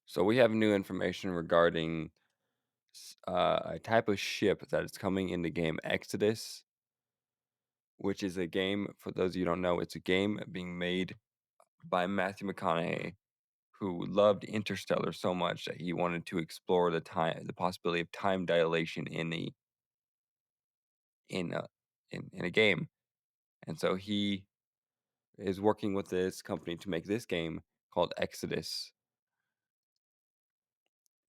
So we have new information regarding a type of ship that is coming in the game Exodus, which is a game, for those of you who don't know, it's a game being made by Matthew McConaughey, who loved Interstellar so much that he wanted to explore the possibility of time dilation in a in a game. And so he is working with this company to make this game called Exodus.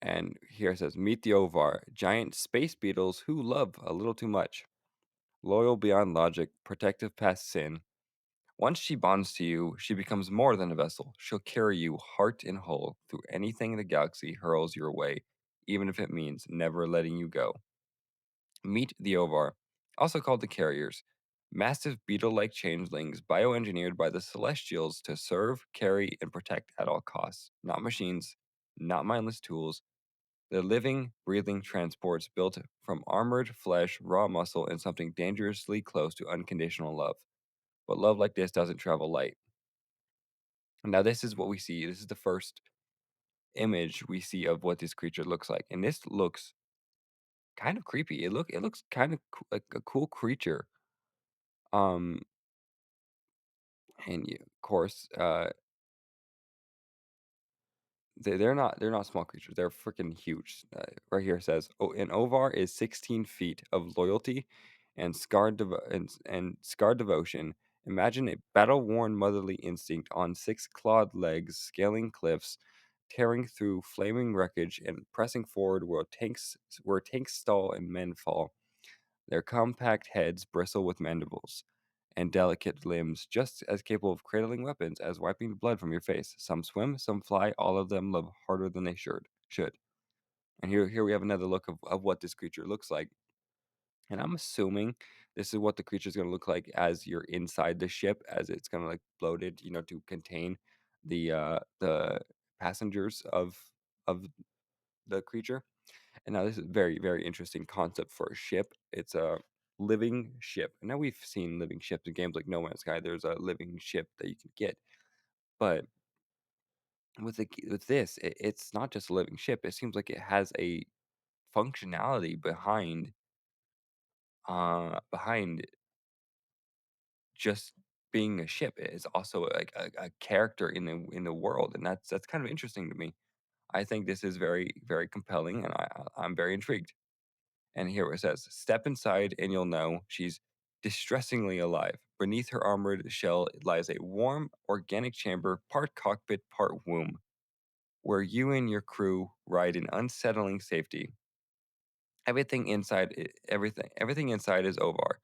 And here it says, meet the Ovar, giant space beetles who love a little too much. Loyal beyond logic, protective past sin. Once she bonds to you, she becomes more than a vessel. She'll carry you heart and whole through anything the galaxy hurls your way, even if it means never letting you go. Meet the Ovar, also called the Carriers, massive beetle like changelings bioengineered by the Celestials to serve, carry, and protect at all costs. Not machines, not mindless tools. They're living, breathing transports built from armored flesh, raw muscle, and something dangerously close to unconditional love. But love like this doesn't travel light. Now, this is what we see. This is the first image we see of what this creature looks like, and this looks kind of creepy. It looks kind of like a cool creature. Um, and of course, they're not small creatures. They're freaking huge. Right here it says, "Oh, an ovar is 16 feet of loyalty and scarred devotion. Imagine a battle-worn motherly instinct on six clawed legs, scaling cliffs, tearing through flaming wreckage, and pressing forward where tanks stall and men fall. Their compact heads bristle with mandibles." And delicate limbs just as capable of cradling weapons as wiping the blood from your face. Some swim, some fly, all of them love harder than they should. And here we have another look of what this creature looks like. And I'm assuming this is what the creature is going to look like as you're inside the ship, as it's going to like bloated, to contain the passengers of the creature. And now this is very, very interesting concept for a ship. It's a living ship. Now we've seen living ships in games like No Man's Sky. There's a living ship that you can get, but with this, it's not just a living ship. It seems like it has a functionality behind just being a ship. It is also like a character in the world, and that's kind of interesting to me. I think this is very, very compelling, and I'm very intrigued. And here it says, step inside and you'll know she's distressingly alive. Beneath her armored shell lies a warm, organic chamber, part cockpit, part womb, where you and your crew ride in unsettling safety. Everything inside is Ovar.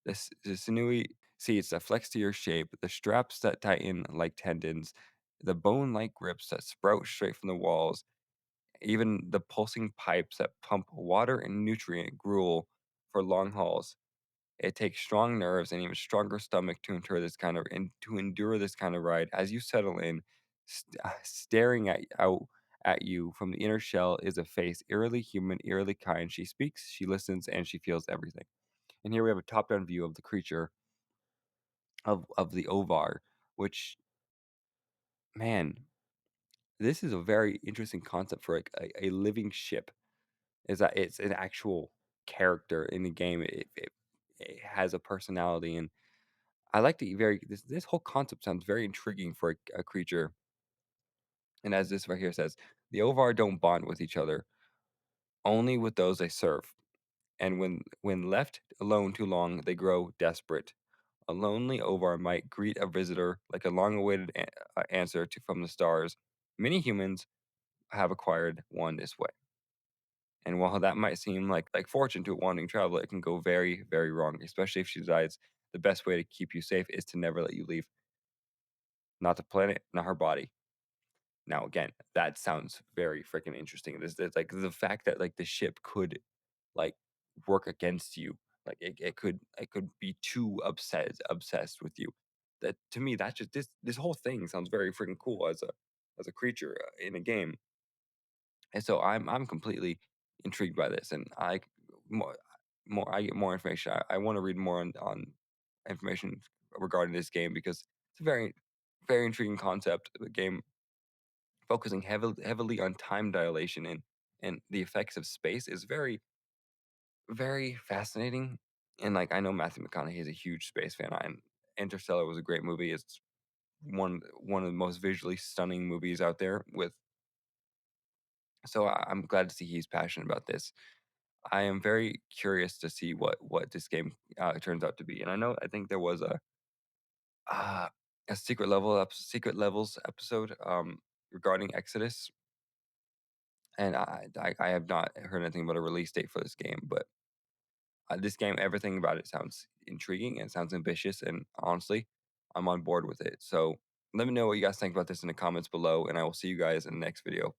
The sinewy seats that flex to your shape, the straps that tighten like tendons, the bone-like grips that sprout straight from the walls, even the pulsing pipes that pump water and nutrient gruel for long hauls. It takes strong nerves and even stronger stomach to endure this kind of ride. As you settle in, staring out at you from the inner shell is a face, eerily human, eerily kind. She speaks, she listens, and she feels everything. And here we have a top-down view of the creature of the Ovar, which, man, this is a very interesting concept for like a living ship. Is that it's an actual character in the game. It has a personality, and I like the very this whole concept sounds very intriguing for a creature. And as this right here says, the Ovar don't bond with each other, only with those they serve. And when left alone too long, they grow desperate. A lonely Ovar might greet a visitor like a long-awaited answer from the stars. Many humans have acquired one this way. And while that might seem like fortune to a wandering traveler, it can go very, very wrong, especially if she decides the best way to keep you safe is to never let you leave. Not the planet, not her body. Now, again, that sounds very freaking interesting. This like the fact that like the ship could like work against you, like it could be too obsessed with you. That to me, that's just this whole thing sounds very freaking cool as a creature in a game. And so I'm completely intrigued by this, and more I get more information. I want to read more on information regarding this game because it's a very, very intriguing concept. The game focusing heavily on time dilation and the effects of space is very, very fascinating. And, like, I know Matthew McConaughey is a huge space fan, and Interstellar was a great movie. It's one of the most visually stunning movies out there with so I'm glad to see he's passionate about this. I am very curious to see what this game, turns out to be, and I think there was uh, a Secret Levels episode, regarding Exodus, and I have not heard anything about a release date for this game, but, this game, everything about it sounds intriguing and sounds ambitious, and honestly, I'm on board with it. So, let me know what you guys think about this in the comments below, and I will see you guys in the next video.